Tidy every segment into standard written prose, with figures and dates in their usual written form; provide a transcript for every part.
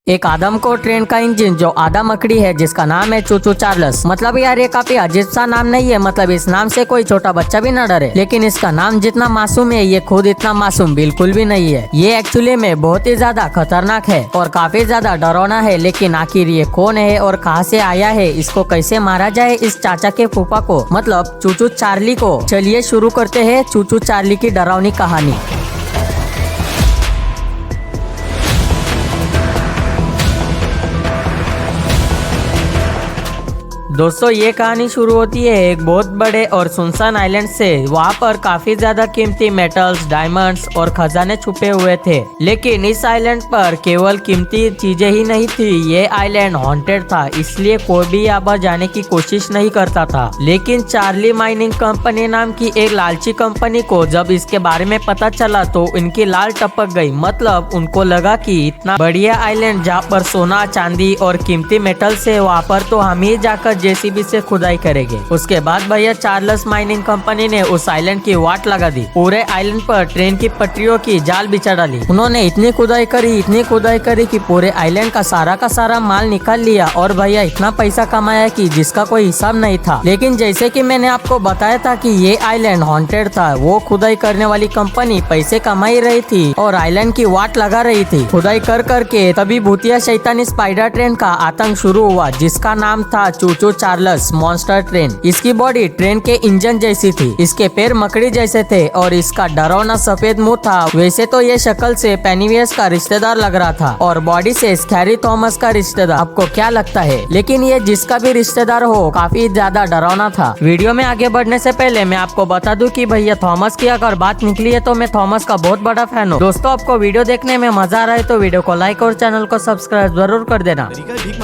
एक आदम को ट्रेन का इंजन जो आधा मकड़ी है जिसका नाम है चूचू चार्ल्स। मतलब यार ये काफी अजीब सा नाम नहीं है। मतलब इस नाम से कोई छोटा बच्चा भी न डरे, लेकिन इसका नाम जितना मासूम है ये खुद इतना मासूम बिल्कुल भी नहीं है। ये एक्चुअली में बहुत ही ज्यादा खतरनाक है और काफी ज्यादा डरावना है। लेकिन आखिर ये कौन है और कहाँ से आया है, इसको कैसे मारा जाए इस चाचा के फूफा को, मतलब चूचू चार्ली को। चलिए शुरू करते हैं चूचू चार्ली की डरावनी कहानी। दोस्तों ये कहानी शुरू होती है एक बहुत बड़े और सुनसान आइलैंड से। वहाँ पर काफी ज्यादा कीमती मेटल्स, डायमंड्स और खजाने छुपे हुए थे। लेकिन इस आइलैंड पर केवल कीमती चीजें ही नहीं थी, ये आइलैंड हॉन्टेड था, इसलिए कोई भी यहाँ पर जाने की कोशिश नहीं करता था। लेकिन चार्ली माइनिंग कंपनी नाम की एक लालची कंपनी को जब इसके बारे में पता चला तो इनकी लाल टपक गई। मतलब उनको लगा कि इतना बढ़िया आइलैंड जहाँ पर सोना, चांदी और कीमती मेटल्स है, वहाँ पर तो हम ही जाकर जेसीबी से खुदाई करेंगे। उसके बाद भैया चार्ल्स माइनिंग कंपनी ने उस आइलैंड की वाट लगा दी। पूरे आइलैंड पर ट्रेन की पटरियों की जाल बिछा डाली। उन्होंने इतनी खुदाई करी कि पूरे आइलैंड का सारा माल निकाल लिया और भैया इतना पैसा कमाया कि जिसका कोई हिसाब नहीं था। लेकिन जैसे कि मैंने आपको बताया था कि ये आइलैंड हॉन्टेड था, वो खुदाई करने वाली कंपनी पैसे कमाई रही थी और आइलैंड की वाट लगा रही थी। खुदाई कर करके तभी भूतिया शैतानी स्पाइडर ट्रेन का आतंक शुरू हुआ, जिसका नाम था चूचू चार्ल्स मॉन्स्टर ट्रेन। इसकी बॉडी ट्रेन के इंजन जैसी थी, इसके पैर मकड़ी जैसे थे और इसका डरावना सफेद मुंह था। वैसे तो ये शक्ल से पेनीवियस का रिश्तेदार लग रहा था और बॉडी से स्कैरी थॉमस का रिश्तेदार। आपको क्या लगता है? लेकिन ये जिसका भी रिश्तेदार हो काफी ज्यादा डरावना था। वीडियो में आगे बढ़ने से पहले मैं आपको बता दूं कि भैया थॉमस की अगर बात निकली है तो मैं थॉमस का बहुत बड़ा फैन हूँ। दोस्तों आपको वीडियो देखने में मजा आ रहा है तो वीडियो को लाइक और चैनल को सब्सक्राइब जरूर कर देना।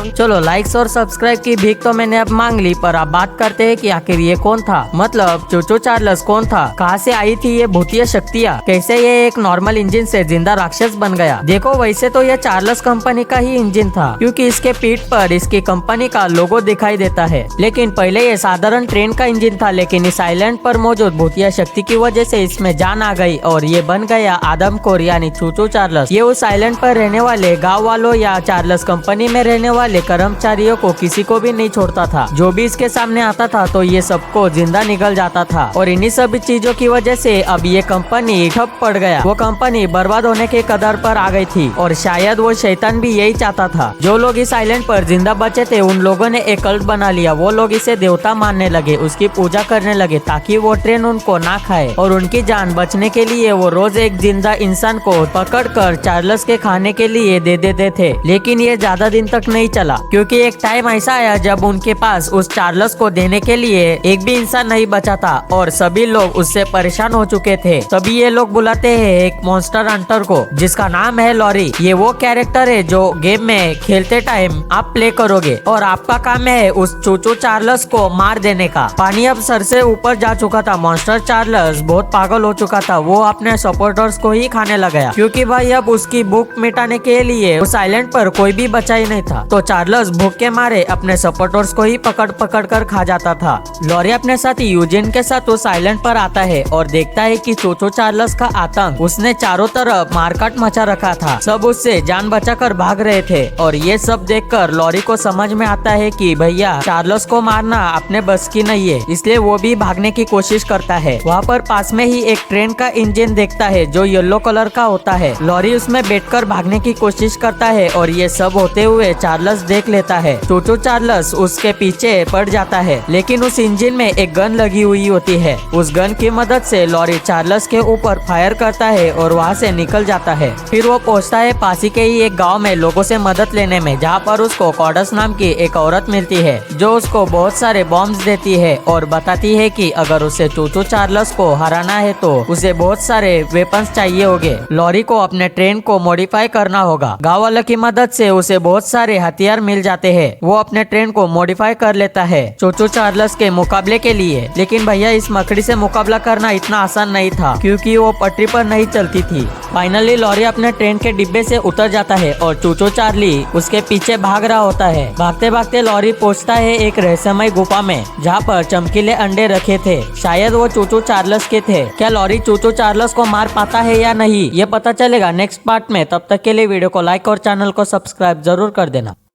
चलो लाइक्स और सब्सक्राइब की भीख तो मैंने अब मांग ली, पर अब बात करते हैं कि आखिर ये कौन था। मतलब चूचू चार्ल्स कौन था, कहाँ से आई थी ये भूतिया शक्तियाँ, कैसे ये एक नॉर्मल इंजन से जिंदा राक्षस बन गया। देखो वैसे तो ये चार्ल्स कंपनी का ही इंजन था, क्योंकि इसके पीठ पर इसकी कंपनी का लोगो दिखाई देता है। लेकिन पहले ये साधारण ट्रेन का इंजन था, लेकिन इस आइलैंड पर मौजूद भूतिया शक्ति की वजह से इसमें जान आ गई और ये बन गया आदम खोर यानी चूचू चार्ल्स। ये उस आइलैंड पर रहने वाले गाँव वालों या चार्ल्स कंपनी में रहने वाले कर्मचारियों को किसी को भी नहीं छोड़ता था। जो भी इसके सामने आता था तो ये सबको जिंदा निकल जाता था और इन्हीं सभी चीजों की वजह से अब ये कंपनी ठप पड़ गया। वो कंपनी बर्बाद होने के कगार पर आ गई थी और शायद वो शैतान भी यही चाहता था। जो लोग इस आइलैंड पर जिंदा बचे थे उन लोगों ने एक कल्ट बना लिया। वो लोग इसे देवता मानने लगे, उसकी पूजा करने लगे ताकि वो ट्रेन उनको ना खाए, और उनकी जान बचने के लिए वो रोज एक जिंदा इंसान को पकड़कर चार्ल्स के खाने के लिए दे देते थे। लेकिन ये ज्यादा दिन तक नहीं चला, क्योंकि एक टाइम ऐसा आया जब उनके पास उस चार्ल्स को देने के लिए एक भी इंसान नहीं बचा था और सभी लोग उससे परेशान हो चुके थे। तभी ये लोग बुलाते हैं एक मॉन्स्टर हंटर को, जिसका नाम है लॉरी। ये वो कैरेक्टर है जो गेम में खेलते टाइम आप प्ले करोगे और आपका काम है उस चूचू चार्ल्स को मार देने का। पानी अब सर से ऊपर जा चुका था। मॉन्स्टर चार्ल्स बहुत पागल हो चुका था। वो अपने सपोर्टर्स को ही खाने लगा, क्योंकि भाई अब उसकी भूख मिटाने के लिए उस आइलैंड पर कोई भी बचा ही नहीं था। तो चार्ल्स भूख के मारे अपने सपोर्टर्स को ही पकड़ कर खा जाता था। लॉरी अपने साथी यूजिन के साथ उस आइलैंड पर आता है और देखता है कि चूचू चार्ल्स का आतंक, उसने चारों तरफ मारकाट मचा रखा था। सब उससे जान बचाकर भाग रहे थे और ये सब देखकर लॉरी को समझ में आता है कि भैया चार्ल्स को मारना अपने बस की नहीं है, इसलिए वो भी भागने की कोशिश करता है। वहाँ पर पास में ही एक ट्रेन का इंजन देखता है जो येलो कलर का होता है। लॉरी उसमें बैठकर भागने की कोशिश करता है और ये सब होते हुए चार्ल्स देख लेता है। चूचू चार्ल्स उसके पीछे पड़ जाता है, लेकिन उस इंजन में एक गन लगी हुई होती है। उस गन की मदद से लॉरी चार्ल्स के ऊपर फायर करता है और वहाँ से निकल जाता है। फिर वो पहुँचता है पास ही के ही एक गांव में लोगों से मदद लेने में, जहाँ पर उसको कॉडस नाम की एक औरत मिलती है जो उसको बहुत सारे बॉम्ब्स देती है और बताती है कि अगर उसे चूचू चार्ल्स को हराना है तो उसे बहुत सारे वेपन्स चाहिए होंगे। लॉरी को अपने ट्रेन को मॉडिफाई करना होगा। गाँव वालों की मदद से उसे बहुत सारे हथियार मिल जाते हैं। वो अपने ट्रेन को मॉडिफाई क्वालिफाई कर लेता है चोचो चार्ल्स के मुकाबले के लिए। लेकिन भैया इस मकड़ी से मुकाबला करना इतना आसान नहीं था क्योंकि वो पटरी पर नहीं चलती थी। फाइनली लॉरी अपने ट्रेन के डिब्बे से उतर जाता है और चोचो चार्ली उसके पीछे भाग रहा होता है। भागते भागते लॉरी पहुंचता है एक रहस्यमय गुफा में जहाँ पर चमकीले अंडे रखे थे। शायद वो चोचो चार्ल्स के थे। क्या लॉरी चोचो चार्ल्स को मार पाता है या नहीं, ये पता चलेगा नेक्स्ट पार्ट में। तब तक के लिए वीडियो को लाइक और चैनल को सब्सक्राइब जरूर कर देना।